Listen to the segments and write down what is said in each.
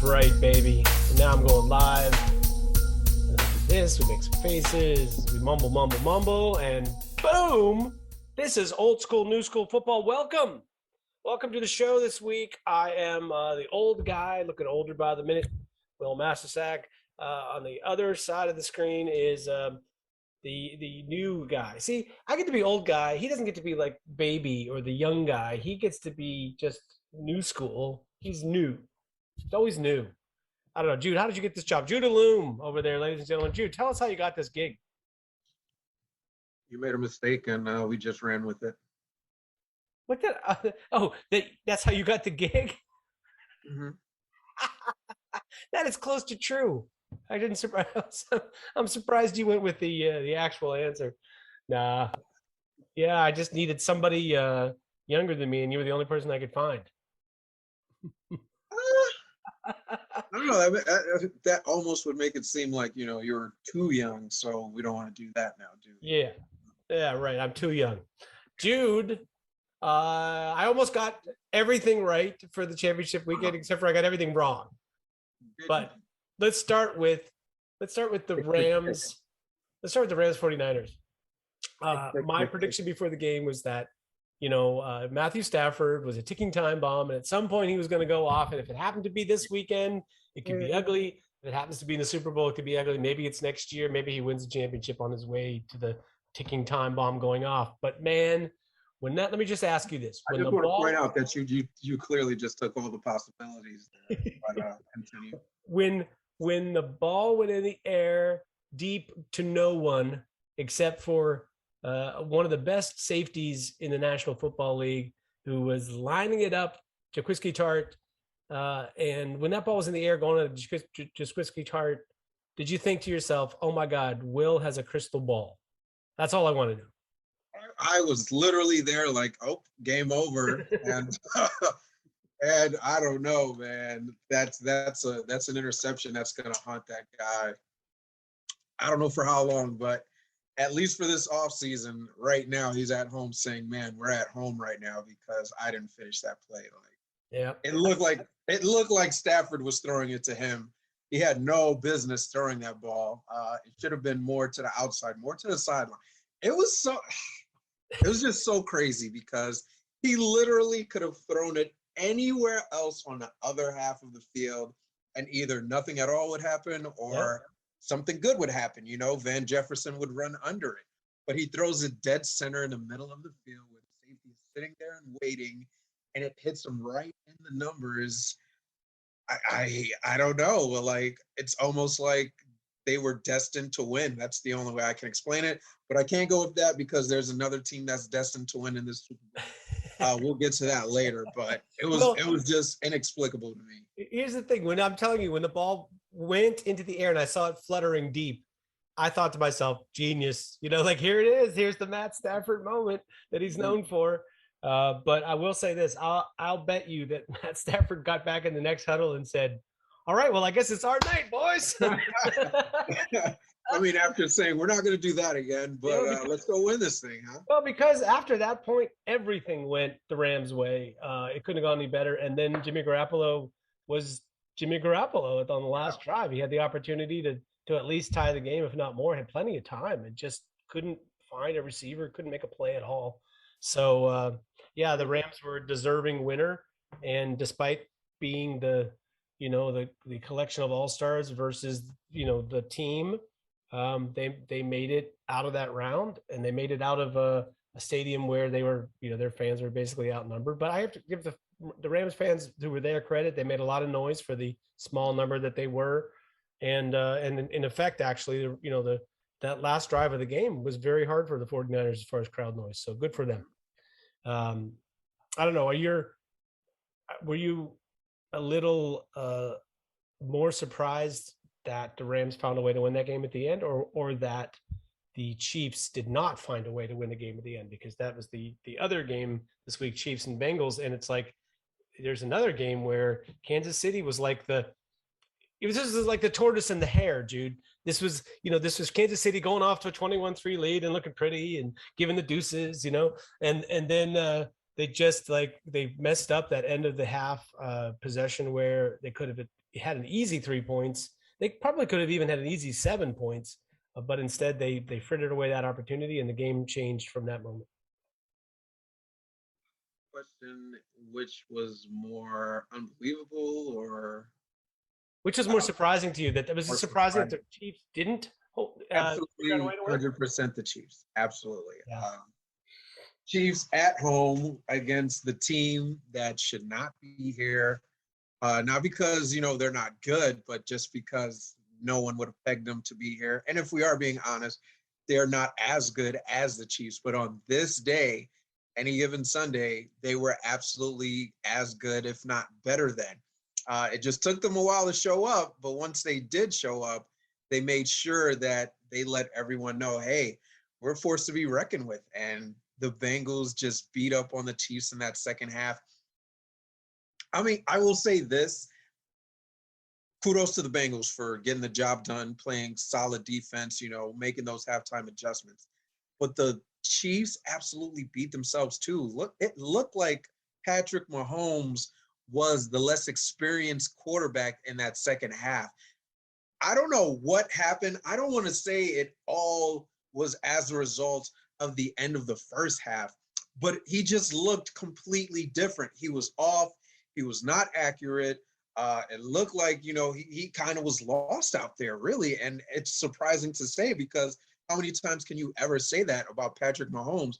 right, baby. And now I'm going live. And we do this, we make some faces, we mumble, and boom! This is old school, new school football. Welcome to the show this week. I am the old guy, looking older by the minute. Will Masisak. On the other side of the screen is the new guy. See, I get to be old guy. He doesn't get to be like baby or the young guy. He gets to be just new school. He's new. It's always new. I don't know. Jude, how did you get this job? Jude Allume over there, ladies and gentlemen. Jude, tell us how you got this gig. You made a mistake, and we just ran with it. What the? That's how you got the gig? Mm-hmm. That is close to true. I didn't surprise. I'm surprised you went with the actual answer. Nah. Yeah, I just needed somebody younger than me, and you were the only person I could find. I don't know. That almost would make it seem like, you're too young, so we don't want to do that now, do we? Yeah, right. I'm too young. Jude, I almost got everything right for the championship weekend, except for I got everything wrong. But let's start with the Rams. Let's start with the Rams 49ers. My prediction before the game was that, Matthew Stafford was a ticking time bomb, and at some point he was going to go off. And if it happened to be this weekend, it could be ugly. If it happens to be in the Super Bowl, it could be ugly. Maybe it's next year. Maybe he wins the championship on his way to the ticking time bomb going off. But man, let me just ask you this: I just want to point out that you clearly just took all the possibilities there. But continue. When the ball went in the air deep to no one except for one of the best safeties in the National Football League, who was lining it up, Jaquiski Tart. And when that ball was in the air going to Jaquiski Tart, did you think to yourself, oh my God, Will has a crystal ball? That's all I want to know. I was literally there like, oh, game over. And and I don't know, man. That's an interception that's going to haunt that guy. I don't know for how long, but at least for this offseason, right now, he's at home saying, man, we're at home right now because I didn't finish that play. Yeah, it looked like Stafford was throwing it to him. He had no business throwing that ball. It should have been more to the outside, more to the sideline. It was just so crazy because he literally could have thrown it anywhere else on the other half of the field, and either nothing at all would happen or something good would happen. Van Jefferson would run under it, but he throws it dead center in the middle of the field with safety sitting there and waiting, and it hits him right in the numbers. I don't know. Like, it's almost like they were destined to win. That's the only way I can explain it. But I can't go with that because there's another team that's destined to win in this Super Bowl. We'll get to that later, but it was just inexplicable to me. Here's the thing: when I'm telling you, when the ball went into the air and I saw it fluttering deep, I thought to myself, genius. Like, here it is. Here's the Matt Stafford moment that he's known for. But I will say this: I'll bet you that Matt Stafford got back in the next huddle and said, all right, well, I guess it's our night, boys. I mean, after saying we're not going to do that again, but let's go win this thing, huh? Well, because after that point, everything went the Rams' way. It couldn't have gone any better. And then Jimmy Garoppolo was Jimmy Garoppolo on the last drive. He had the opportunity to at least tie the game, if not more. Had plenty of time and just couldn't find a receiver, couldn't make a play at all. So, the Rams were a deserving winner. And despite being the collection of all-stars versus, the team, they made it out of that round, and they made it out of a stadium where they were, their fans were basically outnumbered. But I have to give the Rams fans who were there credit. They made a lot of noise for the small number that they were. And in effect, actually, that last drive of the game was very hard for the 49ers as far as crowd noise. So good for them. I don't know. Were you a little more surprised that the Rams found a way to win that game at the end, or that the Chiefs did not find a way to win the game at the end? Because that was the other game this week, Chiefs and Bengals. And it's like, there's another game where Kansas City was like the tortoise and the hare, Jude. This was Kansas City going off to a 21-3 lead and looking pretty and giving the deuces, and then they just they messed up that end of the half possession where they could have had an easy 3 points. They probably could have even had an easy 7 points, but instead they frittered away that opportunity, and the game changed from that moment. Question: which was more unbelievable, or Which is more surprising to you? That was it more surprising that surprising? the Chiefs didn't figure out a Absolutely, way to win? 100% the Chiefs. Absolutely. Yeah. Chiefs at home against the team that should not be here. Not because, they're not good, but just because no one would have pegged them to be here. And if we are being honest, they're not as good as the Chiefs. But on this day, any given Sunday, they were absolutely as good, if not better than. It just took them a while to show up. But once they did show up, they made sure that they let everyone know, hey, we're forced to be reckoned with. And the Bengals just beat up on the Chiefs in that second half. I mean, I will say this. Kudos to the Bengals for getting the job done, playing solid defense, making those halftime adjustments. But the Chiefs absolutely beat themselves too. It looked like Patrick Mahomes was the less experienced quarterback in that second half. I don't know what happened. I don't want to say it all was as a result of the end of the first half, but he just looked completely different. He was off. He was not accurate. It looked like, he kind of was lost out there, really. And it's surprising to say, because how many times can you ever say that about Patrick Mahomes?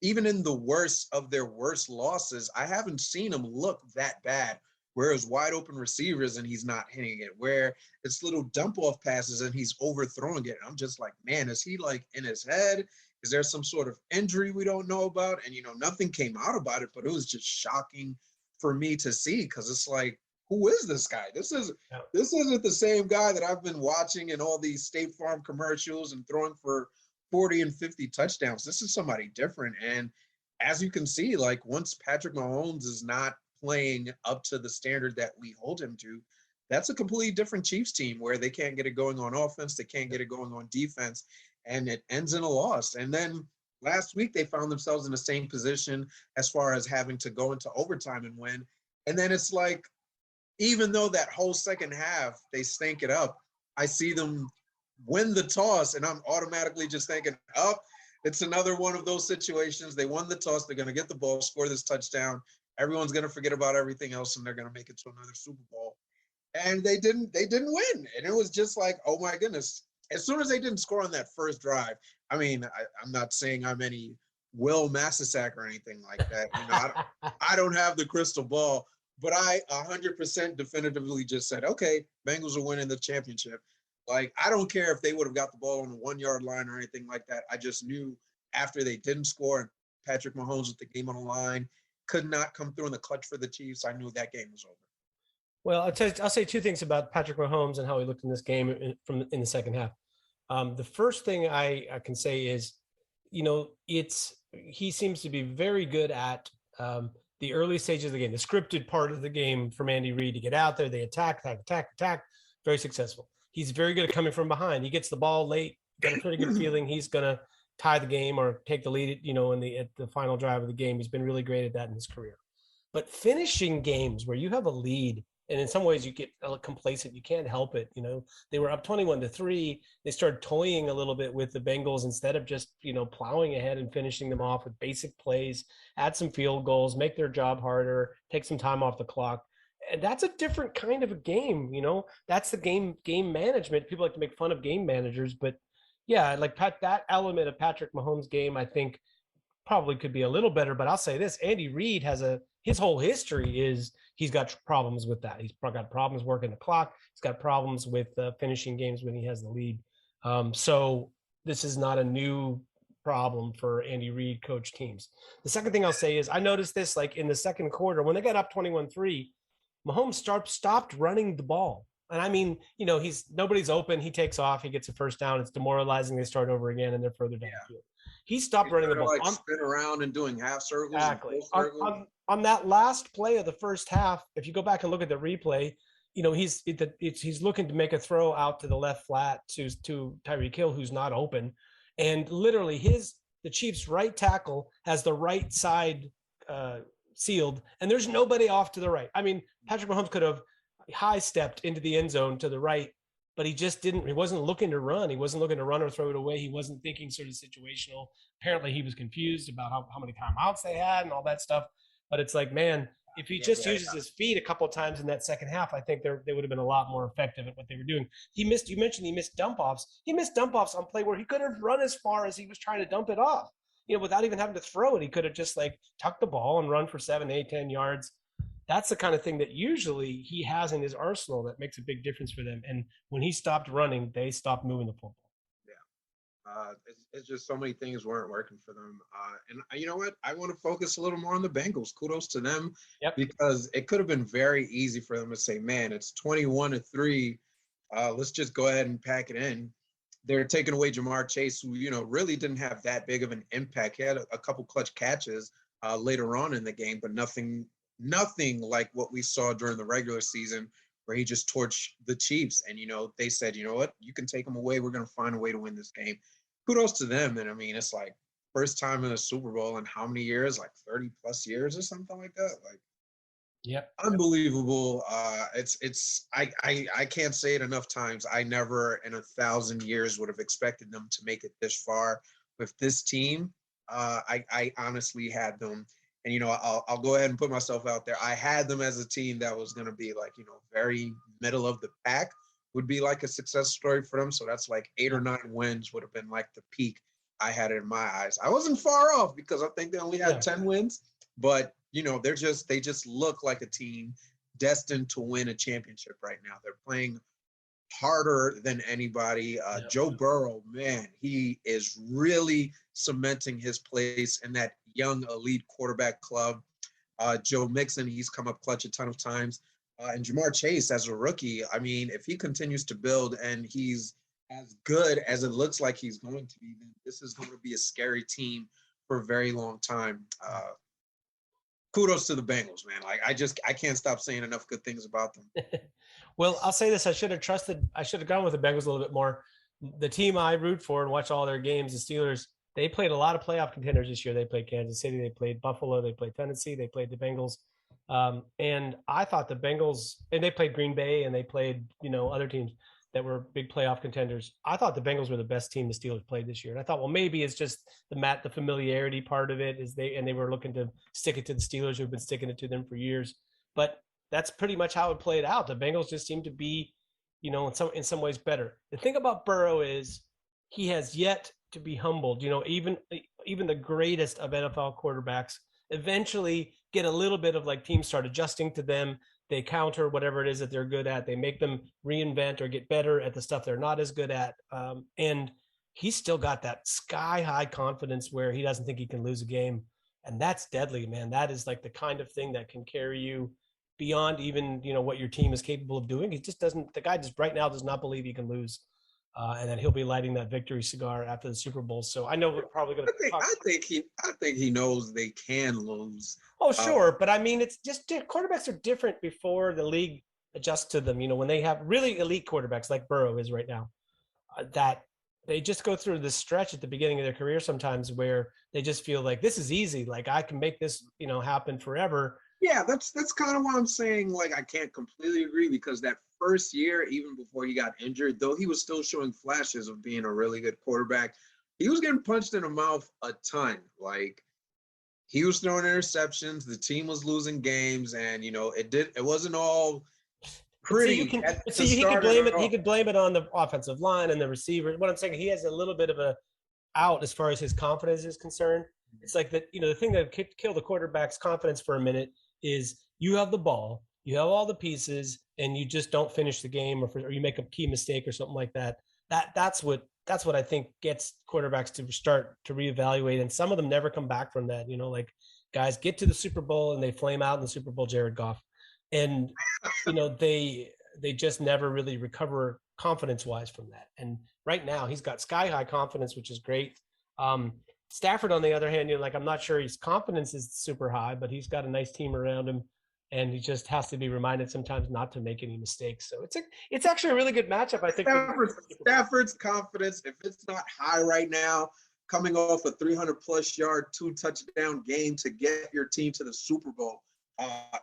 Even in the worst of their worst losses, I haven't seen him look that bad. Where it's wide open receivers and he's not hitting it, where it's little dump off passes and he's overthrowing it. And I'm just like, man, is he like in his head? Is there some sort of injury we don't know about? And, nothing came out about it, but it was just shocking for me to see, because it's like, who is this guy? This isn't the same guy that I've been watching in all these State Farm commercials and throwing for 40 and 50 touchdowns. This is somebody different. And as you can see, like, once Patrick Mahomes is not playing up to the standard that we hold him to, that's a completely different Chiefs team, where they can't get it going on offense, they can't get it going on defense, and it ends in a loss. And then last week they found themselves in the same position as far as having to go into overtime and win. And then it's like, even though that whole second half they stink it up, I see them win the toss, and I'm automatically just thinking, it's another one of those situations. They won the toss. They're going to get the ball, score this touchdown. Everyone's going to forget about everything else, and they're going to make it to another Super Bowl. And they didn't win. And it was just like, oh my goodness. As soon as they didn't score on that first drive, I mean, I'm not saying I'm any Will Masisak or anything like that. I don't have the crystal ball, but I 100% definitively just said, okay, Bengals are winning the championship. Like, I don't care if they would have got the ball on the 1 yard line or anything like that. I just knew after they didn't score and Patrick Mahomes with the game on the line could not come through in the clutch for the Chiefs, I knew that game was over. Well, I'll say two things about Patrick Mahomes and how he looked in this game in the second half. The first thing I can say is, he seems to be very good at the early stages of the game, the scripted part of the game from Andy Reid to get out there. They attack. Very successful. He's very good at coming from behind. He gets the ball late, got a pretty good feeling he's going to tie the game or take the lead, at the final drive of the game. He's been really great at that in his career. But finishing games where you have a lead, and in some ways you get complacent, you can't help it. They were up 21-3. They started toying a little bit with the Bengals instead of just, plowing ahead and finishing them off with basic plays, add some field goals, make their job harder, take some time off the clock. And that's a different kind of a game. That's the game management. People like to make fun of game managers, but yeah, like that element of Patrick Mahomes' game, I think probably could be a little better. But I'll say this: Andy Reid his whole history is he's got problems with that. He's got problems working the clock. He's got problems with finishing games when he has the lead. So this is not a new problem for Andy Reid coach teams. The second thing I'll say is I noticed this, like, in the second quarter when they got up 21-3, Mahomes stopped running the ball. And I mean, nobody's open. He takes off. He gets a first down. It's demoralizing. They start over again, and they're further down the field. He stopped running the ball. Like spin around and doing half circles. Exactly. On that last play of the first half, if you go back and look at the replay, he's looking to make a throw out to the left flat to Tyreek Hill, who's not open, and literally the Chiefs' right tackle has the right side sealed, and there's nobody off to the right. I mean, Patrick Mahomes could have high stepped into the end zone to the right, but he wasn't looking to run. He wasn't looking to run or throw it away. He wasn't thinking sort of situational. Apparently he was confused about how many timeouts they had and all that stuff. But it's like, man, if he just uses his feet a couple of times in that second half, I think they would have been a lot more effective at what they were doing. You mentioned he missed dump offs. He missed dump offs on play where he could have run as far as he was trying to dump it off. Without even having to throw it, he could have just like tucked the ball and run for 7, 8, 10 yards. That's the kind of thing that usually he has in his arsenal that makes a big difference for them. And when he stopped running, they stopped moving the football. It's just so many things weren't working for them. And you know what? I want to focus a little more on the Bengals. Kudos to them, because it could have been very easy for them to say, man, it's 21-3. Let's just go ahead and pack it in. They're taking away Jamar Chase, who, really didn't have that big of an impact. He had a couple clutch catches later on in the game, but nothing like what we saw during the regular season, where he just torched the Chiefs. And, they said, you know what, you can take him away. We're going to find a way to win this game. Kudos to them. And I mean, it's like first time in a Super Bowl in how many years? Like 30 plus years or something like that. Like, unbelievable. I can't say it enough times. I never in 1,000 years would have expected them to make it this far with this team. I honestly had them. And, I'll go ahead and put myself out there. I had them as a team that was going to be like, very middle of the pack, would be like a success story for them. So that's like 8 or 9 wins would have been like the peak I had it in my eyes. I wasn't far off because I think they only had 10 wins, but they just look like a team destined to win a championship right now. They're playing harder than anybody. Joe Burrow, man, he is really cementing his place in that young elite quarterback club. Joe Mixon, he's come up clutch a ton of times. And Jamar Chase, as a rookie, I mean, if he continues to build and he's as good as it looks like he's going to be, then this is going to be a scary team for a very long time. Kudos to the Bengals, man. Like, I can't stop saying enough good things about them. Well, I'll say this. I should have gone with the Bengals a little bit more. The team I root for and watch all their games, the Steelers, they played a lot of playoff contenders this year. They played Kansas City, they played Buffalo, they played Tennessee, they played the Bengals. And I thought the Bengals, and they played Green Bay and they played, other teams that were big playoff contenders. I thought the Bengals were the best team the Steelers played this year. And I thought, well, maybe it's just the familiarity part of it is they were looking to stick it to the Steelers who've been sticking it to them for years. But that's pretty much how it played out. The Bengals just seem to be, in some ways better. The thing about Burrow is he has yet to be humbled. Even the greatest of NFL quarterbacks eventually get a little bit of like teams start adjusting to them. They counter whatever it is that they're good at. They make them reinvent or get better at the stuff they're not as good at. And he's still got that sky high confidence where he doesn't think he can lose a game. And that's deadly, man. That is like the kind of thing that can carry you beyond even, what your team is capable of doing. The guy just right now does not believe he can lose. And then he'll be lighting that victory cigar after the Super Bowl. So I know we're probably going to. I think he knows they can lose. Oh, sure, but I mean, it's just quarterbacks are different before the league adjusts to them. When they have really elite quarterbacks like Burrow is right now, that they just go through this stretch at the beginning of their career sometimes where they just feel like this is easy, like I can make this, happen forever. Yeah, that's kind of why I'm saying, like, I can't completely agree, because that first year, even before he got injured, though he was still showing flashes of being a really good quarterback, he was getting punched in the mouth a ton. Like, he was throwing interceptions, the team was losing games, and it wasn't all pretty. He could blame it on the offensive line and the receiver. What I'm saying, he has a little bit of a out as far as his confidence is concerned. It's like that, the thing that could kill the quarterback's confidence for a minute is you have the ball, you have all the pieces, and you just don't finish the game, or you make a key mistake or something like that. That's what I think gets quarterbacks to start to reevaluate. And some of them never come back from that. Like guys get to the Super Bowl and they flame out in the Super Bowl, Jared Goff, and they just never really recover confidence wise from that. And right now he's got sky high confidence, which is great. Stafford, on the other hand, I'm not sure his confidence is super high, but he's got a nice team around him, and he just has to be reminded sometimes not to make any mistakes. So it's actually a really good matchup, I think. Stafford's confidence, if it's not high right now, coming off a 300-plus yard, 2-touchdown game to get your team to the Super Bowl,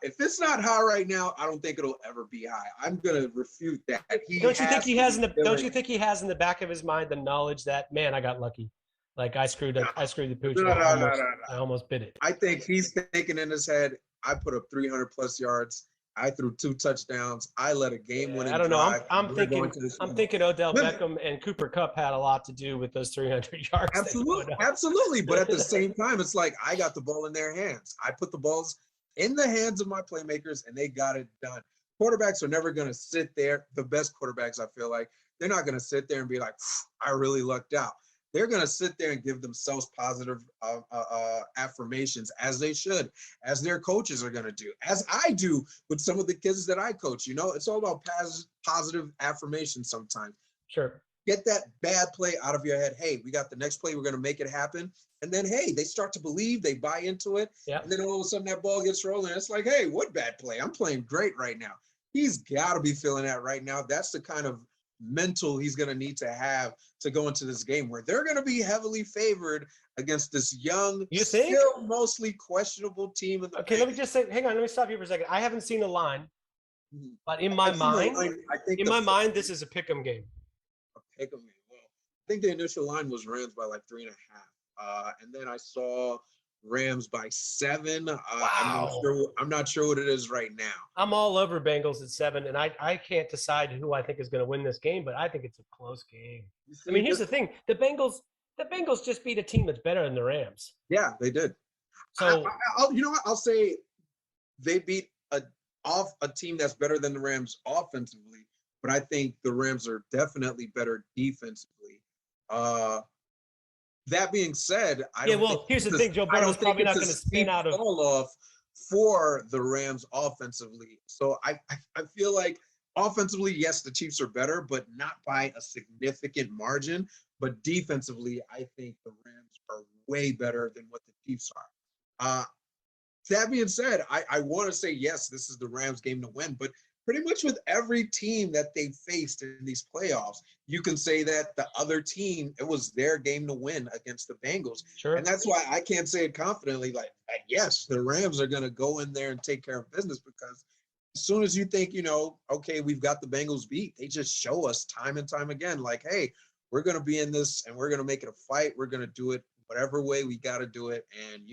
If it's not high right now, I don't think it'll ever be high. I'm gonna refute that. Don't you think he has in the Don't you think he has in the back of his mind the knowledge that, man, I got lucky, like I screwed the pooch. No, no, no, no, no. I almost bit it. I think he's thinking in his head, I put up 300 plus yards. I threw 2 touchdowns. I led a game-winning I don't know. drive. I'm thinking Odell Beckham and Cooper Kupp had a lot to do with those 300 yards. Absolutely, absolutely. But at the same time, it's like I got the ball in their hands. I put the balls in the hands of my playmakers, and they got it done. Quarterbacks are never going to sit there. The best quarterbacks, I feel like, they're not going to sit there and be like, I really lucked out. They're going to sit there and give themselves positive affirmations, as they should, as their coaches are going to do, as I do with some of the kids that I coach. You know, it's all about positive affirmation sometimes. Sure. Get that bad play out of your head. Hey, we got the next play. We're going to make it happen. And then, hey, they start to believe, they buy into it. Yep. And then all of a sudden that ball gets rolling. It's like, hey, what bad play? I'm playing great right now. He's got to be feeling that right now. That's the kind of mental he's going to need to have to go into this game where they're going to be heavily favored against this young, still mostly questionable team. Okay, let me just say, hang on, let me stop you for a second. I haven't seen the line, but in my mind, this is a pick'em game. A pick'em game. Well, I think the initial line was Rams by like 3.5, and then I saw Rams by 7. Wow. I'm not sure what it is right now. I'm all over Bengals at 7, and I can't decide who I think is going to win this game, but I think it's a close game. I mean, here's the thing: the Bengals just beat a team that's better than the Rams. Yeah, they did. So you know what? I'll say they beat a team that's better than the Rams offensively, but I think the Rams are definitely better defensively. That being said, here's the thing: Joe Burrow's probably not going to spin out of fall off for the Rams offensively. So I feel like offensively, yes, the Chiefs are better, but not by a significant margin. But defensively, I think the Rams are way better than what the Chiefs are. That being said, I want to say yes, this is the Rams game to win, but pretty much with every team that they faced in these playoffs, you can say that the other team, it was their game to win against the Bengals. Sure. And that's why I can't say it confidently, like yes, the Rams are going to go in there and take care of business, because as soon as you think, okay, we've got the Bengals beat, they just show us time and time again, like, hey, we're going to be in this and we're going to make it a fight. We're going to do it whatever way we got to do it. And,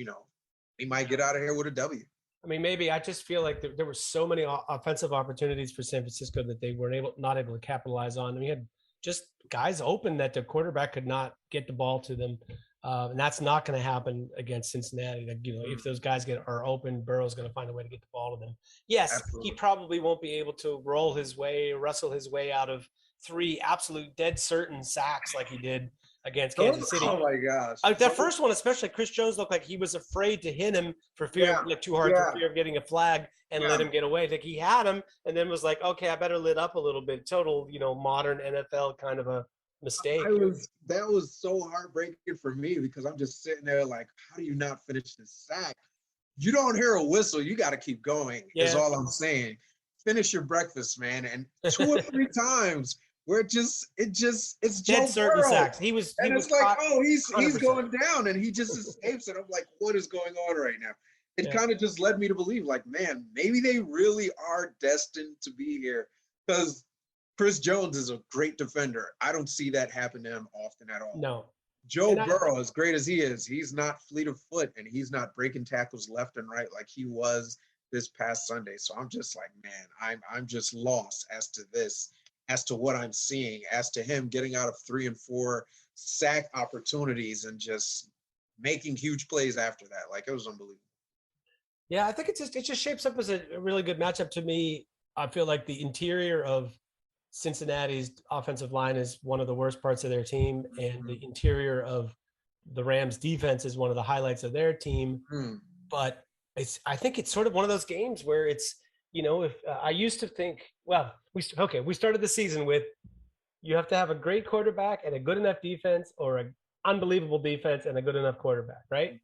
we might get out of here with a W. I mean, maybe I just feel like there were so many offensive opportunities for San Francisco that they were not able to capitalize on. And we had just guys open that the quarterback could not get the ball to them. And that's not going to happen against Cincinnati. Like, if those guys are open, Burrow's going to find a way to get the ball to them. Yes, absolutely. He probably won't be able to wrestle his way out of 3 absolute dead certain sacks like he did against Kansas City. Oh my gosh. That first one, especially, Chris Jones looked like he was afraid to hit him for fear of getting a flag and let him get away. I think he had him and then was like, okay, I better lit up a little bit. Total, modern NFL kind of a mistake. That was so heartbreaking for me, because I'm just sitting there like, how do you not finish this sack? You don't hear a whistle. You got to keep going, is all I'm saying. Finish your breakfast, man. And 2 or 3 times where it's Joe certain Burrow. Sacks. He's going down and he just escapes it. I'm like, what is going on right now? It kind of just led me to believe, like, man, maybe they really are destined to be here, because Chris Jones is a great defender. I don't see that happen to him often at all. No. Joe Burrow, as great as he is, he's not fleet of foot and he's not breaking tackles left and right like he was this past Sunday. So I'm just like, man, I'm just lost as to this, as to what I'm seeing, as to him getting out of 3 and 4 sack opportunities and just making huge plays after that. Like, it was unbelievable. Yeah, I think it just shapes up as a really good matchup to me. I feel like the interior of Cincinnati's offensive line is one of the worst parts of their team, and the interior of the Rams defense is one of the highlights of their team. But I think it's sort of one of those games where it's, if I used to think, well, we started the season with, you have to have a great quarterback and a good enough defense, or an unbelievable defense and a good enough quarterback, right?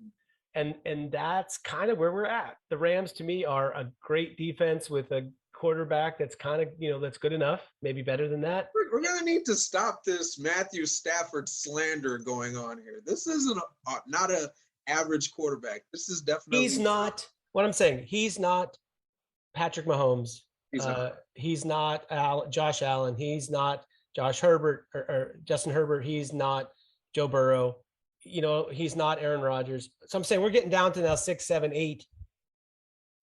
And that's kind of where we're at. The Rams, to me, are a great defense with a quarterback that's kind of, that's good enough, maybe better than that. We're going to need to stop this Matthew Stafford slander going on here. This isn't not an average quarterback. This is definitely He's not what I'm saying, he's not Patrick Mahomes. He's not Josh Allen. He's not Josh Herbert or Justin Herbert. He's not Joe Burrow. He's not Aaron Rodgers. So I'm saying we're getting down to now 6, 7, 8.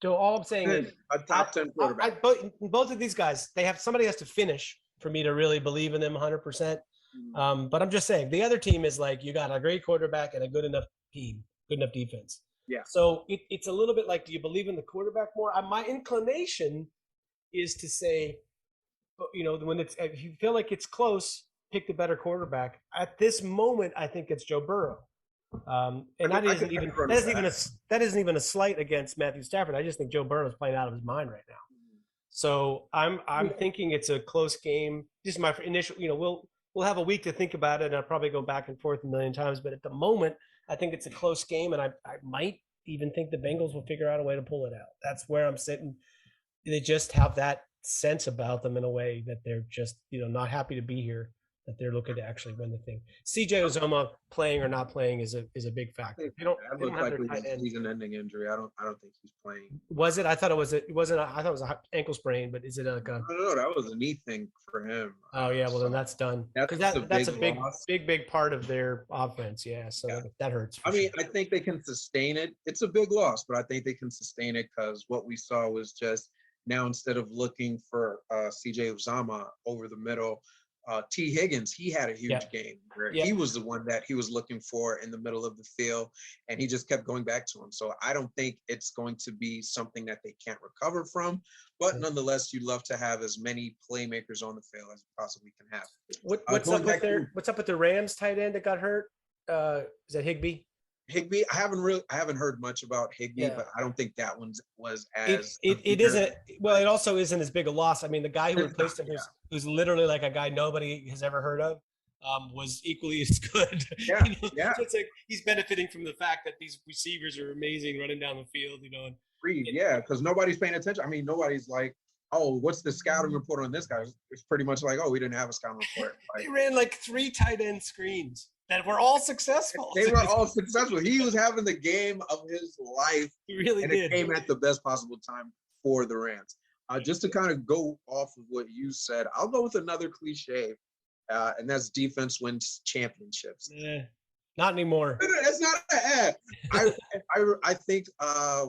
So all I'm saying is a top 10 quarterback. Both of these guys, somebody has to finish for me to really believe in them 100%. But I'm just saying the other team is like, you got a great quarterback and a good enough team, good enough defense. Yeah. So it's a little bit like, do you believe in the quarterback more? My inclination is to say, if you feel like it's close, pick the better quarterback. At this moment, I think it's Joe Burrow. And that isn't even a slight against Matthew Stafford. I just think Joe Burrow is playing out of his mind right now. So I'm thinking it's a close game. Just my initial, we'll have a week to think about it, and I'll probably go back and forth a million times. But at the moment, I think it's a close game, and I might even think the Bengals will figure out a way to pull it out. That's where I'm sitting. They just have that sense about them in a way that they're just, not happy to be here, that they're looking to actually win the thing. CJ Uzomah playing or not playing is a big factor. That looks like a season-ending injury. I don't think he's playing. Was it? I thought it was. It wasn't. I thought it was an ankle sprain, but is it like a? No, that was a knee thing for him. Oh yeah, well then that's done. Because that's a big part of their offense. Yeah, so that hurts. I mean, I think they can sustain it. It's a big loss, but I think they can sustain it because what we saw was just now instead of looking for CJ Uzomah over the middle. T. Higgins, he had a huge game where he was the one that he was looking for in the middle of the field, and he just kept going back to him. So I don't think it's going to be something that they can't recover from, but nonetheless, you'd love to have as many playmakers on the field as you possibly can have. What's up with the Rams tight end that got hurt? Is that Higbee? Higbee, I haven't heard much about Higbee, but I don't think that one was as it isn't. Well, it also isn't as big a loss. I mean, the guy who replaced him, who's literally like a guy nobody has ever heard of, was equally as good. Yeah, So it's like he's benefiting from the fact that these receivers are amazing running down the field. Because nobody's paying attention. I mean, nobody's like, oh, what's the scouting report on this guy? It's pretty much like, oh, we didn't have a scouting report. He ran like 3 tight end screens that were all successful. They were all successful. He was having the game of his life. He really did. It came at the best possible time for the Rams. Just to kind of go off of what you said, I'll go with another cliche, and that's defense wins championships. Not anymore. That's not I think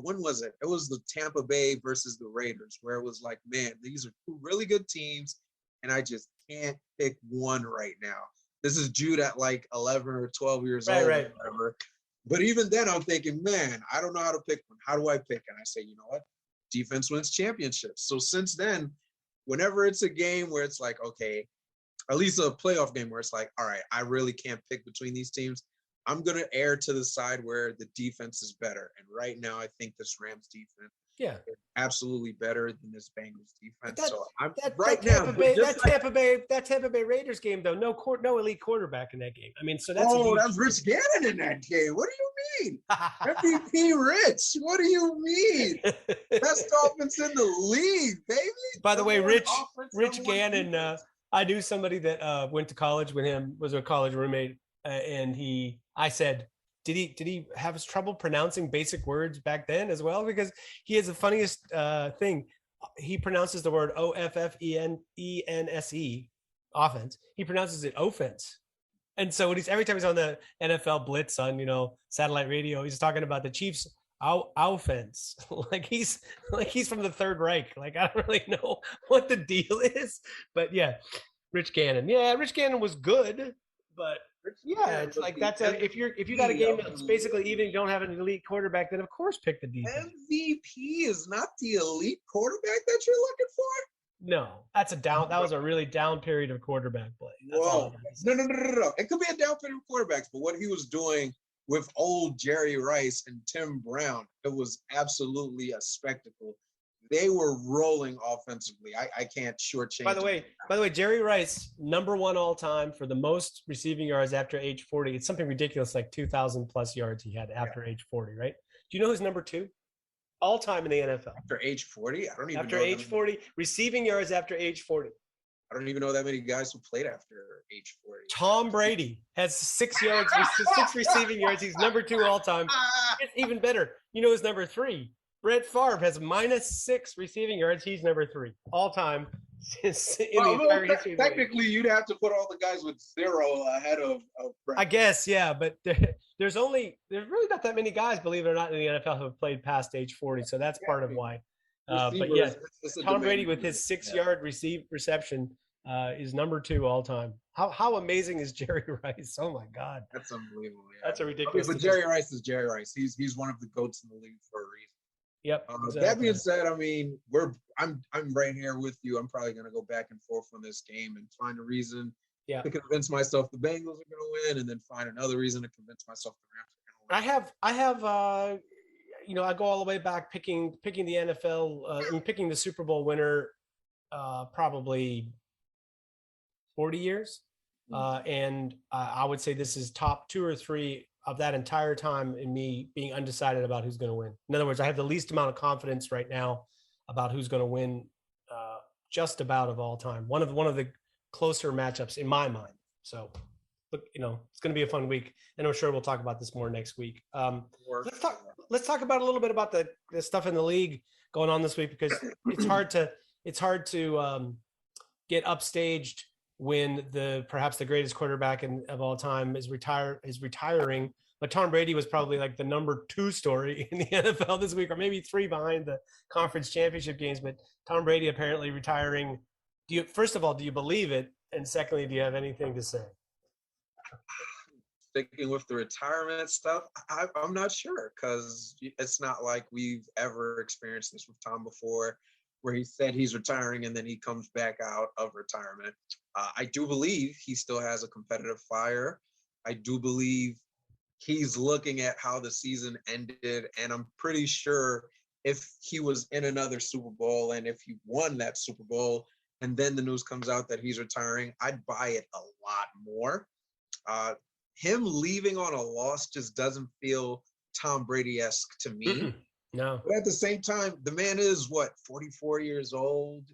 when was it? It was the Tampa Bay versus the Raiders, where it was like, man, these are 2 really good teams, and I just can't pick one right now. This is Jude at like 11 or 12 years old or whatever. But even then, I'm thinking, man, I don't know how to pick one. How do I pick? And I say, you know what? Defense wins championships. So since then, whenever it's a game where it's like, okay, at least a playoff game where it's like, all right, I really can't pick between these teams, I'm going to err to the side where the defense is better. And right now, I think this Rams defense is absolutely better than this Bengals defense. That Tampa Bay Raiders game, though, no elite quarterback in that game. I mean, so that's that's Rich Gannon in that game. What do you mean? MVP Rich. What do you mean? Best offense in the league, baby. By the way, Rich Gannon, I knew somebody that went to college with him, was a college roommate, and I said, did he have trouble pronouncing basic words back then as well? Because he has the funniest thing. He pronounces the word offense, offense. He pronounces it offense. And so every time he's on the NFL Blitz on, satellite radio, he's talking about the Chiefs offense. like he's from the Third Reich. Like, I don't really know what the deal is, but yeah, Rich Gannon. Yeah, Rich Gannon was good, but it's like if you got a game that's basically even, you don't have an elite quarterback, then of course pick the defense. MVP is not the elite quarterback that you're looking for. No, that's a down. That was a really down period of quarterback play. Whoa, no. It could be a down period of quarterbacks, but what he was doing with old Jerry Rice and Tim Brown, it was absolutely a spectacle. They were rolling offensively. I can't shortchange. By the way, Jerry Rice, number 1 all time for the most receiving yards after age 40. It's something ridiculous, like 2,000 plus yards he had after age 40, right? Do you know who's number 2 all time in the NFL? After age 40? I don't even know. After age 40, receiving yards after age 40. I don't even know that many guys who played after age 40. Tom Brady has 6 yards, 6 receiving yards. He's number 2 all time. It's even better. You know who's number 3? Brett Favre has -6 receiving yards. He's number 3 all time since in the Well, entire history of the league. technically, you'd have to put all the guys with 0 ahead of I Brett. guess, yeah, but there's really not that many guys, believe it or not, in the NFL who have played past age 40. So that's Yeah, part I of mean, why. But yeah, receivers, it's a Tom Brady demand. with his 6 Yeah, yard reception is number 2 all time. How amazing is Jerry Rice? Oh my God, that's unbelievable. Yeah, that's a I mean, ridiculous but statistic. Jerry Rice is Jerry Rice. He's one of the goats in the league for a reason. Yep, That being exactly. said, I mean, I'm right here with you. I'm probably going to go back and forth on this game and find a reason Yeah, to convince myself the Bengals are going to win, and then find another reason to convince myself the Rams are going to win. I have I go all the way back picking the NFL. Picking the Super Bowl winner probably 40 years. And I would say this is top 2 or 3 of that entire time in me being undecided about who's going to win. In other words, I have the least amount of confidence right now about who's going to win just about of all time. One of the closer matchups in my mind. So, look, it's going to be a fun week, and I'm sure we'll talk about this more next week. Let's talk. Let's talk about a little bit about the stuff in the league going on this week, because it's hard to get upstaged when perhaps the greatest quarterback of all time is retiring. But Tom Brady was probably like the number 2 story in the NFL this week, or maybe 3 behind the conference championship games. But Tom Brady apparently retiring. First of all, do you believe it? And secondly, do you have anything to say? Sticking with the retirement stuff, I'm not sure, because it's not like we've ever experienced this with Tom before, where he said he's retiring and then he comes back out of retirement. I do believe he still has a competitive fire. I do believe he's looking at how the season ended, and I'm pretty sure if he was in another Super Bowl and if he won that Super Bowl and then the news comes out that he's retiring, I'd buy it a lot more. Uh, Him leaving on a loss just doesn't feel Tom Brady-esque to me. No. But at the same time, the man is 44 years old.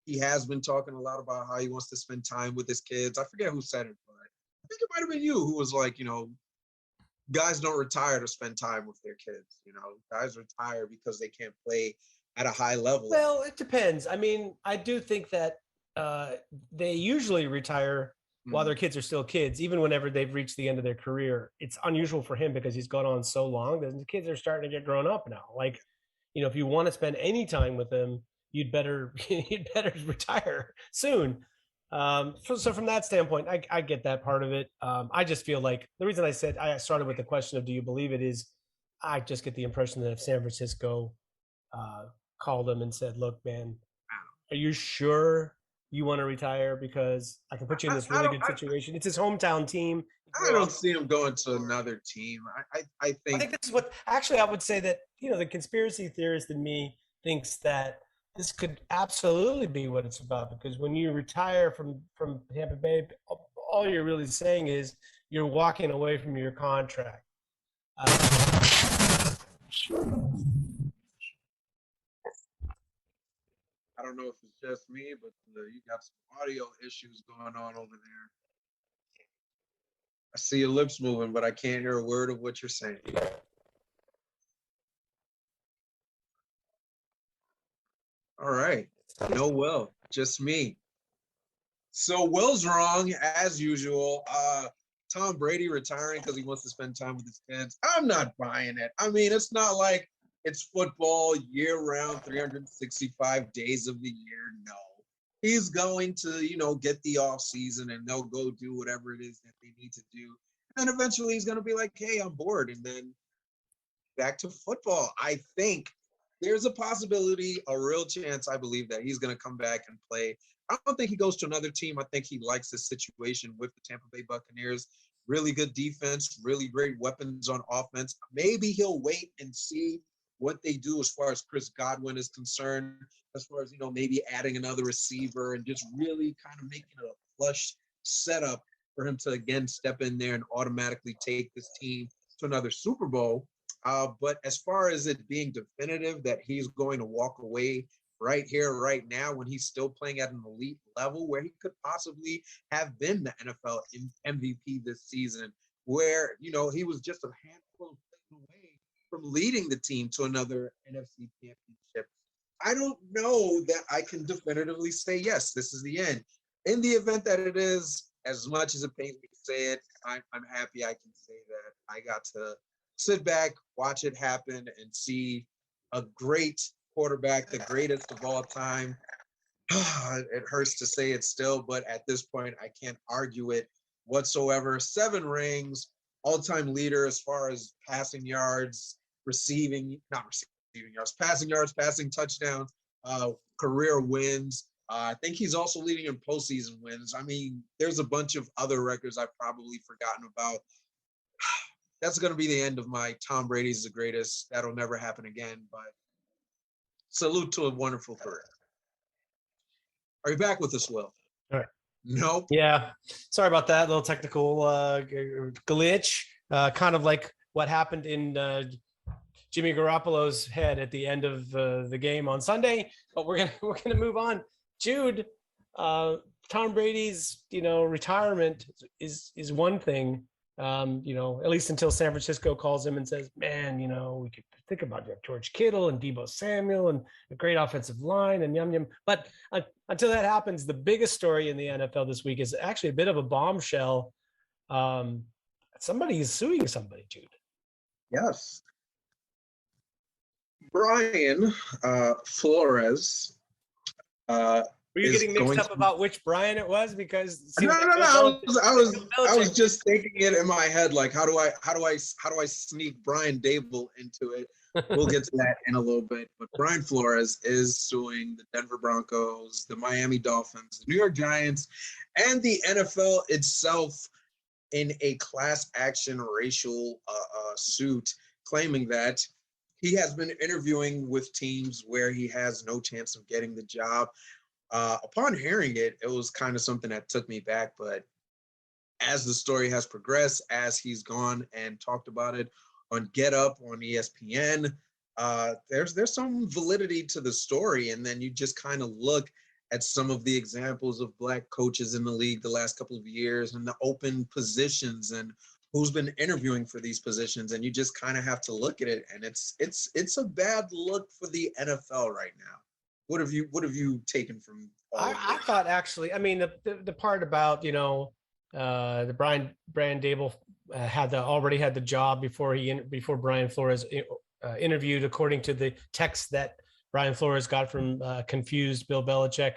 He has been talking a lot about how he wants to spend time with his kids. I forget who said it, but I think it might have been you who was like, guys don't retire to spend time with their kids. Guys retire because they can't play at a high level. Well, it depends. I mean, I do think that they usually retire while their kids are still kids, even whenever they've reached the end of their career. It's unusual for him because he's gone on so long that the kids are starting to get grown up now. Like, if you want to spend any time with them, you'd better retire soon. So from that standpoint, I get that part of it. I just feel like the reason I started with the question of do you believe it is, I just get the impression that if San Francisco called him and said, "Look, man, are you sure you want to retire? Because I can put you in this really good situation." It's his hometown team. I don't see him going to another team. I I think this is what actually I would say that the conspiracy theorist in me thinks that this could absolutely be what it's about, because when you retire from Tampa Bay, all you're really saying is you're walking away from your contract. I don't know if it's just me, but you got some audio issues going on over there. I see your lips moving, but I can't hear a word of what you're saying. All right. No, Will, just me. So Will's wrong as usual. Tom Brady retiring because he wants to spend time with his kids. I'm not buying it. I mean, it's not like it's football year round, 365 days of the year. No, he's going to, get the off season and they'll go do whatever it is that they need to do. And then eventually he's going to be like, hey, I'm bored. And then back to football. I think there's a possibility, a real chance, I believe, that he's going to come back and play. I don't think he goes to another team. I think he likes the situation with the Tampa Bay Buccaneers. Really good defense, really great weapons on offense. Maybe he'll wait and see what they do as far as Chris Godwin is concerned, as far as, maybe adding another receiver and just really kind of making it a flush setup for him to, again, step in there and automatically take this team to another Super Bowl. But as far as it being definitive that he's going to walk away right here, right now, when he's still playing at an elite level where he could possibly have been the NFL MVP this season, where, he was just a handful of plays away from leading the team to another NFC championship. I don't know that I can definitively say, yes, this is the end. In the event that it is, as much as it pains me to say it, I'm happy I can say that I got to sit back, watch it happen, and see a great quarterback, the greatest of all time. It hurts to say it still, but at this point, I can't argue it whatsoever. 7 rings, all-time leader as far as passing yards, not receiving yards, passing touchdowns, career wins. I think he's also leading in postseason wins. I mean, there's a bunch of other records I've probably forgotten about. That's going to be the end of my Tom Brady's the greatest. That'll never happen again, but salute to a wonderful career. Are you back with us, Will? All right. Nope. Yeah. Sorry about that little technical glitch. Kind of like what happened in Jimmy Garoppolo's head at the end of the game on Sunday. But we're gonna move on. Jude, Tom Brady's retirement is one thing. At least until San Francisco calls him and says, man, we could think about George Kittle and Deebo Samuel and a great offensive line and yum. But until that happens, the biggest story in the NFL this week is actually a bit of a bombshell. Somebody is suing somebody, Jude. Yes. Brian Flores. Were you getting mixed up about which Brian it was? Because no. I was just thinking it in my head, like how do I sneak Brian Dable into it? We'll get to that in a little bit. But Brian Flores is suing the Denver Broncos, the Miami Dolphins, the New York Giants, and the NFL itself in a class action racial suit, claiming that he has been interviewing with teams where he has no chance of getting the job. Upon hearing it, it was kind of something that took me back. But as the story has progressed, as he's gone and talked about it on Get Up on ESPN, there's some validity to the story. And then you just kind of look at some of the examples of Black coaches in the league the last couple of years and the open positions and who's been interviewing for these positions. And you just kind of have to look at it. And it's a bad look for the NFL right now. What have you taken from I thought actually, I mean, the part about, the Brian Dable already had the job before Brian Flores interviewed, according to the text that Brian Flores got from confused Bill Belichick.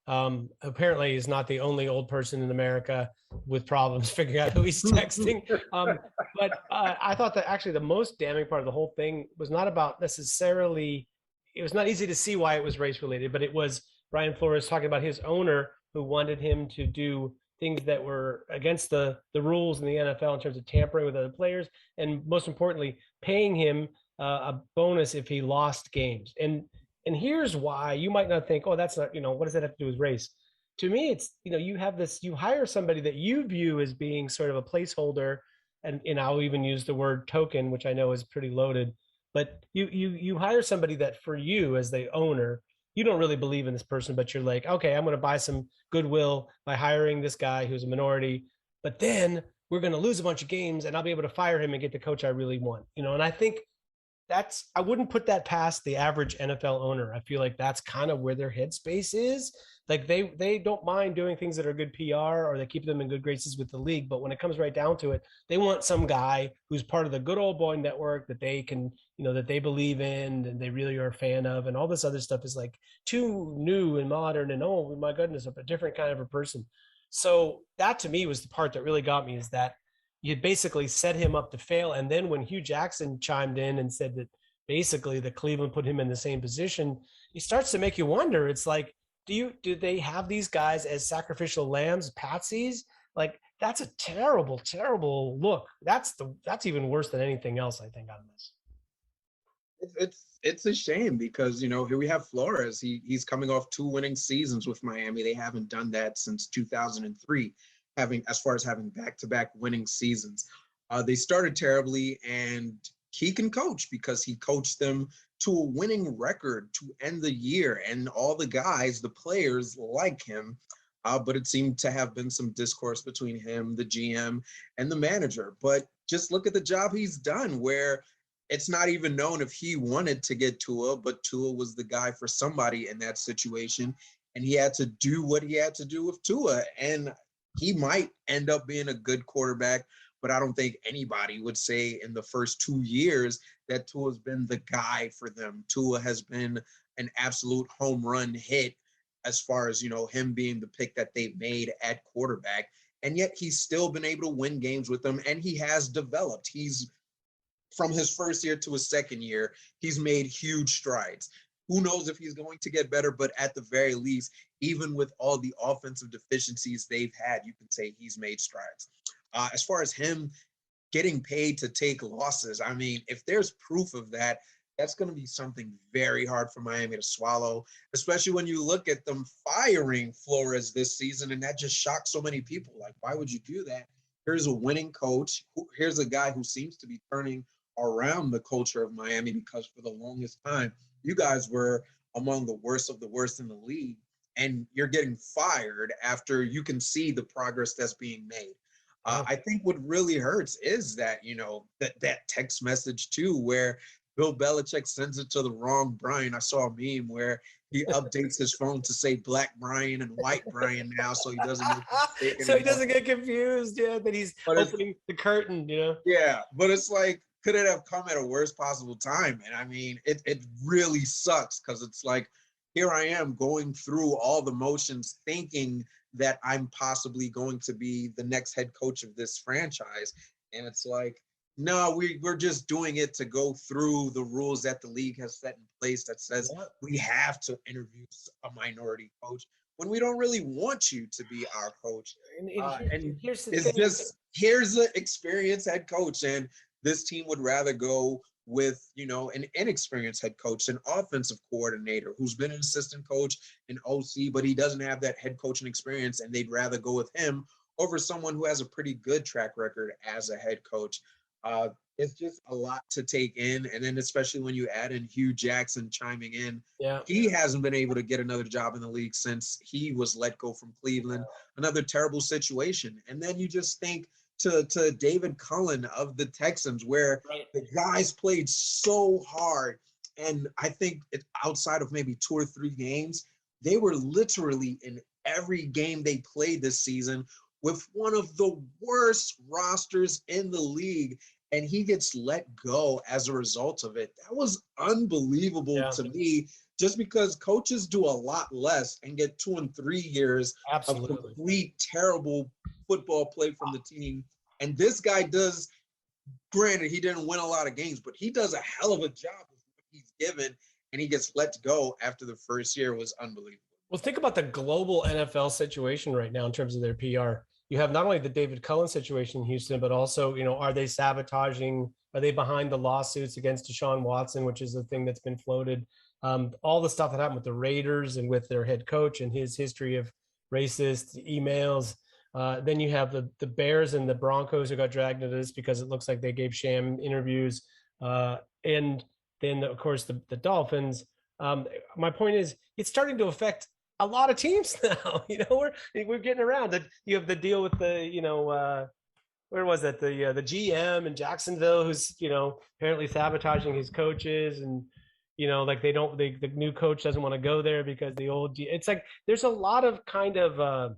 Apparently he's not the only old person in America with problems figuring out who he's texting. But I thought that actually the most damning part of the whole thing was not about necessarily, it was not easy to see why it was race related, but it was Brian Flores talking about his owner who wanted him to do things that were against the rules in the NFL in terms of tampering with other players, and most importantly, paying him a bonus if he lost games. And here's why you might not think, oh, that's not, what does that have to do with race? To me, it's, you hire somebody that you view as being sort of a placeholder, and I'll even use the word token, which I know is pretty loaded. But you hire somebody that for you as the owner, you don't really believe in this person, but you're like, okay, I'm going to buy some goodwill by hiring this guy who's a minority, but then we're going to lose a bunch of games and I'll be able to fire him and get the coach I really want. And I think I wouldn't put that past the average NFL owner. I feel like that's kind of where their headspace is. Like they don't mind doing things that are good PR or they keep them in good graces with the league. But when it comes right down to it, they want some guy who's part of the good old boy network that they can, that they believe in and they really are a fan of. And all this other stuff is like too new and modern and, oh my goodness, a different kind of a person. So that to me was the part that really got me, is that you basically set him up to fail. And then when Hugh Jackson chimed in and said that basically the Cleveland put him in the same position, it starts to make you wonder. It's like, do they have these guys as sacrificial lambs, patsies? Like, that's a terrible, terrible look. That's even worse than anything else, I think, on this. It's a shame because, here we have Flores. He's coming off 2 winning seasons with Miami. They haven't done that since 2003, as far as having back-to-back winning seasons. They started terribly, and he can coach because he coached them to a winning record to end the year. And all the guys, the players, like him. But it seemed to have been some discourse between him, the GM, and the manager. But just look at the job he's done, where it's not even known if he wanted to get Tua, but Tua was the guy for somebody in that situation. And he had to do what he had to do with Tua. And he might end up being a good quarterback, but I don't think anybody would say in the first 2 years that Tua's been the guy for them. Tua has been an absolute home run hit as far as, him being the pick that they've made at quarterback. And yet he's still been able to win games with them, and he has developed. He's from his first year to his second year, he's made huge strides. Who knows if he's going to get better, but at the very least, even with all the offensive deficiencies they've had, you can say he's made strides. As far as him getting paid to take losses, I mean, if there's proof of that, that's going to be something very hard for Miami to swallow, especially when you look at them firing Flores this season, and that just shocked so many people. Like, why would you do that? Here's a winning coach. Here's a guy who seems to be turning around the culture of Miami, because for the longest time, you guys were among the worst of the worst in the league, and you're getting fired after you can see the progress that's being made. I think what really hurts is that, that text message too, where Bill Belichick sends it to the wrong Brian. I saw a meme where he updates his phone to say Black Brian and White Brian now, so he doesn't make a mistake so he anymore. doesn't get confused. Yeah, that he's opening the curtain. Yeah, but it's like, could it have come at a worst possible time? And I mean, it really sucks, because it's like, here I am going through all the motions, thinking that I'm possibly going to be the next head coach of this franchise. And it's like, no, we're just doing it to go through the rules that the league has set in place that says we have to interview a minority coach when we don't really want you to be our coach. And here's the it's thing. here's an experienced head coach, and this team would rather go with, an inexperienced head coach, an offensive coordinator who's been an assistant coach, an OC, but he doesn't have that head coaching experience, and they'd rather go with him over someone who has a pretty good track record as a head coach. It's just a lot to take in. And then especially when you add in Hugh Jackson chiming in, he hasn't been able to get another job in the league since he was let go from Cleveland. Another terrible situation. And then you just think to David Cullen of the Texans, where the guys played so hard. And I think outside of maybe 2 or 3 games, they were literally in every game they played this season with one of the worst rosters in the league, and he gets let go as a result of it. That was unbelievable to me, just because coaches do a lot less and get 2 and 3 years of complete terrible football play from the team. And this guy does, granted, he didn't win a lot of games, but he does a hell of a job with what he's given, and he gets let go after the first year. Was unbelievable. Well, think about the global NFL situation right now in terms of their PR. You have not only the David Cullen situation in Houston, but also, are they sabotaging? Are they behind the lawsuits against Deshaun Watson, which is the thing that's been floated? All the stuff that happened with the Raiders and with their head coach and his history of racist emails. Then you have the Bears and the Broncos who got dragged into this because it looks like they gave sham interviews. And then, of course, the Dolphins. My point is, it's starting to affect a lot of teams now. We're getting around that. You have the deal with the, where was that? The GM in Jacksonville, who's, apparently sabotaging his coaches, and, like the new coach doesn't want to go there because the old, it's like, there's a lot of kind of,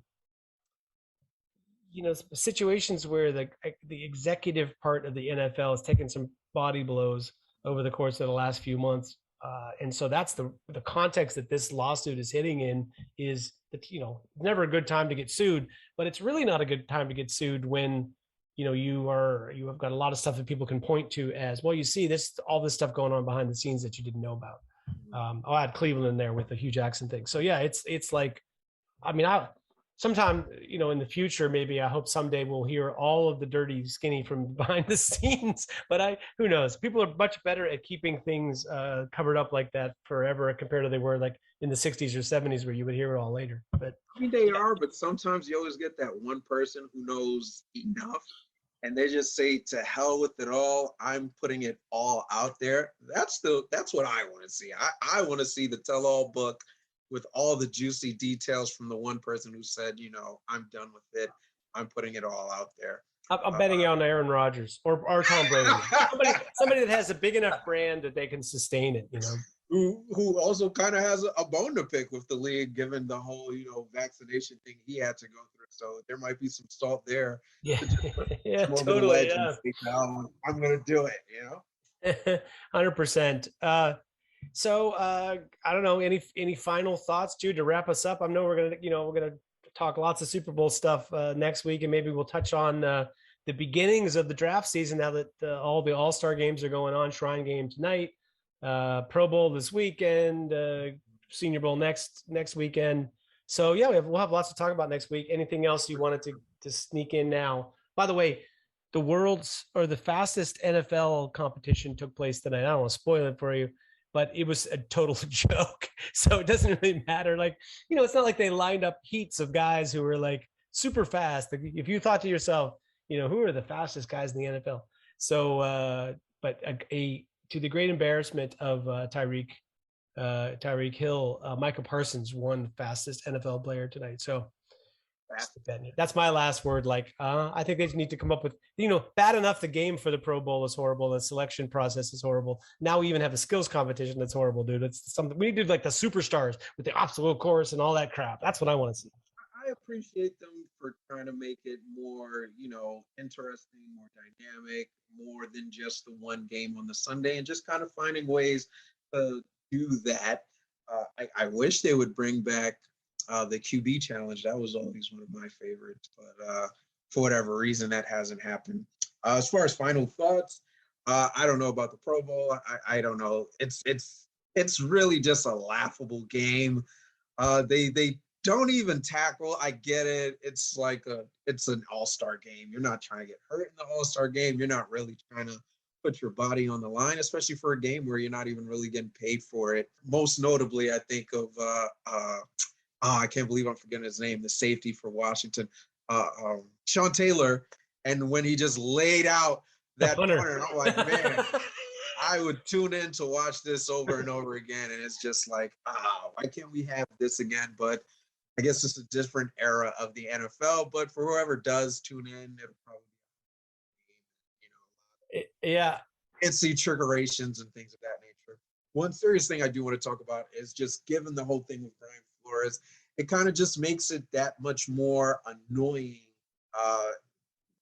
situations where the executive part of the NFL has taken some body blows over the course of the last few months. And so that's the context that this lawsuit is hitting in, is that, never a good time to get sued, but it's really not a good time to get sued when, you have got a lot of stuff that people can point to as, well, you see all this stuff going on behind the scenes that you didn't know about. I'll add Cleveland in there with the Hugh Jackson thing. So yeah, it's like, I mean, sometime, in the future, maybe I hope someday we'll hear all of the dirty skinny from behind the scenes, but who knows? People are much better at keeping things covered up like that forever compared to they were like in the 60s or 70s, where you would hear it all later. But I mean, they are, but sometimes you always get that one person who knows enough, and they just say, to hell with it all, I'm putting it all out there. That's what I want to see. I want to see the tell-all book with all the juicy details from the one person who said, I'm done with it. I'm putting it all out there. I'm betting on Aaron Rodgers or Tom Brady. Somebody that has a big enough brand that they can sustain it, you know. Who also kind of has a bone to pick with the league, given the whole, vaccination thing he had to go through. So there might be some salt there. Yeah, yeah, Moment of totally. legend, say, "No, I'm going to do it," 100%. So I don't know, any final thoughts, Jude, to wrap us up? I know we're gonna talk lots of Super Bowl stuff next week, and maybe we'll touch on the beginnings of the draft season now that all the All-Star games are going on. Shrine Game tonight, Pro Bowl this weekend, Senior Bowl next weekend. So yeah, we'll have lots to talk about next week. Anything else you wanted to sneak in now? By the way, the fastest NFL competition took place tonight. I don't want to spoil it for you, but it was a total joke. So it doesn't really matter. Like, it's not like they lined up heats of guys who were like super fast. If you thought to yourself, who are the fastest guys in the NFL? So, but to the great embarrassment of Tyreek Hill, Micah Parsons won fastest NFL player tonight. So that's my last word. Like, I think they need to come up with, bad enough the game for the Pro Bowl is horrible. The selection process is horrible. Now we even have a skills competition that's horrible, dude. It's something we need to do, like the superstars with the obstacle course and all that crap. That's what I want to see. I appreciate them for trying to make it more, interesting, more dynamic, more than just the one game on the Sunday, and just kind of finding ways to do that. I wish they would bring back the QB challenge. That was always one of my favorites, but for whatever reason, that hasn't happened. As far as final thoughts, I don't know about the Pro Bowl. I don't know. It's really just a laughable game. They don't even tackle. I get it. It's an all-star game. You're not trying to get hurt in the all-star game. You're not really trying to put your body on the line, especially for a game where you're not even really getting paid for it. Most notably, I think of I can't believe I'm forgetting his name, the safety for Washington, Sean Taylor. And when he just laid out that punter, and I'm like, man, I would tune in to watch this over and over again. And it's just like, why can't we have this again? But I guess it's a different era of the NFL. But for whoever does tune in, it'll probably be, yeah, instant triggerations and things of that nature. One serious thing I do want to talk about is just given the whole thing with Brian Flores, it kind of just makes it that much more annoying,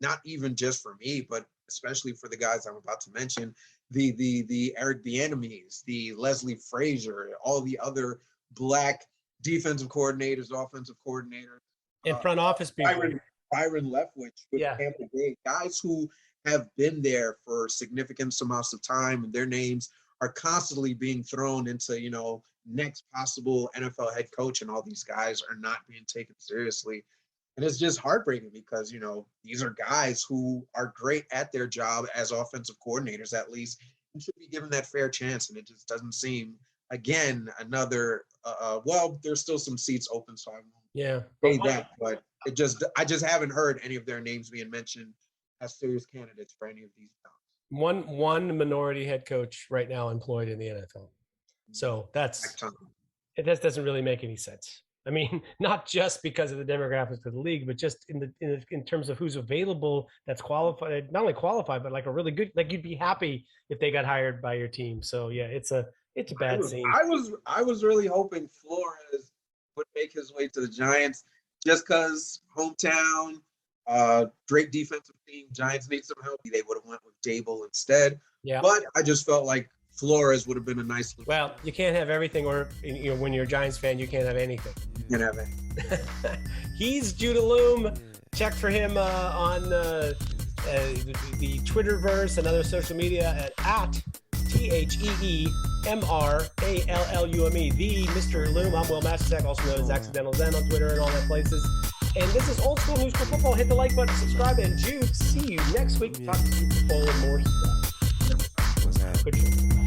not even just for me, but especially for the guys I'm about to mention, the Eric Bieniemys, the Leslie Frazier, all the other Black defensive coordinators, offensive coordinators, in front office people. Byron Leftwich with Tampa Bay, guys who have been there for significant amounts of time, and their names are constantly being thrown into, next possible NFL head coach, and all these guys are not being taken seriously. And it's just heartbreaking because, these are guys who are great at their job as offensive coordinators, at least, and should be given that fair chance. And it just doesn't seem, again, another, there's still some seats open, so I won't say that, but I just haven't heard any of their names being mentioned as serious candidates for any of these jobs. One minority head coach right now employed in the NFL. So that doesn't really make any sense. I mean, not just because of the demographics of the league, but just in terms of who's available that's qualified, not only qualified, but like a really good, like you'd be happy if they got hired by your team. So yeah, it's a bad scene. I was really hoping Flores would make his way to the Giants just because hometown, great defensive team. Giants need some help. They would have went with Dable instead. Yeah. But I just felt like Flores would have been a nice. Well, you can't have everything, or when you're a Giants fan, you can't have anything. You can't have anything. He's Jude Allume. Check for him on the Twitterverse and other social media at TheeMrAllume, the Mr. Allume. I'm Will Masisak, also known as Accidental Zen on Twitter and all that places. And this is Old School News for Football. Hit the like button, subscribe, and Jude, see you next week to talk Super Bowl and more stuff. Good show.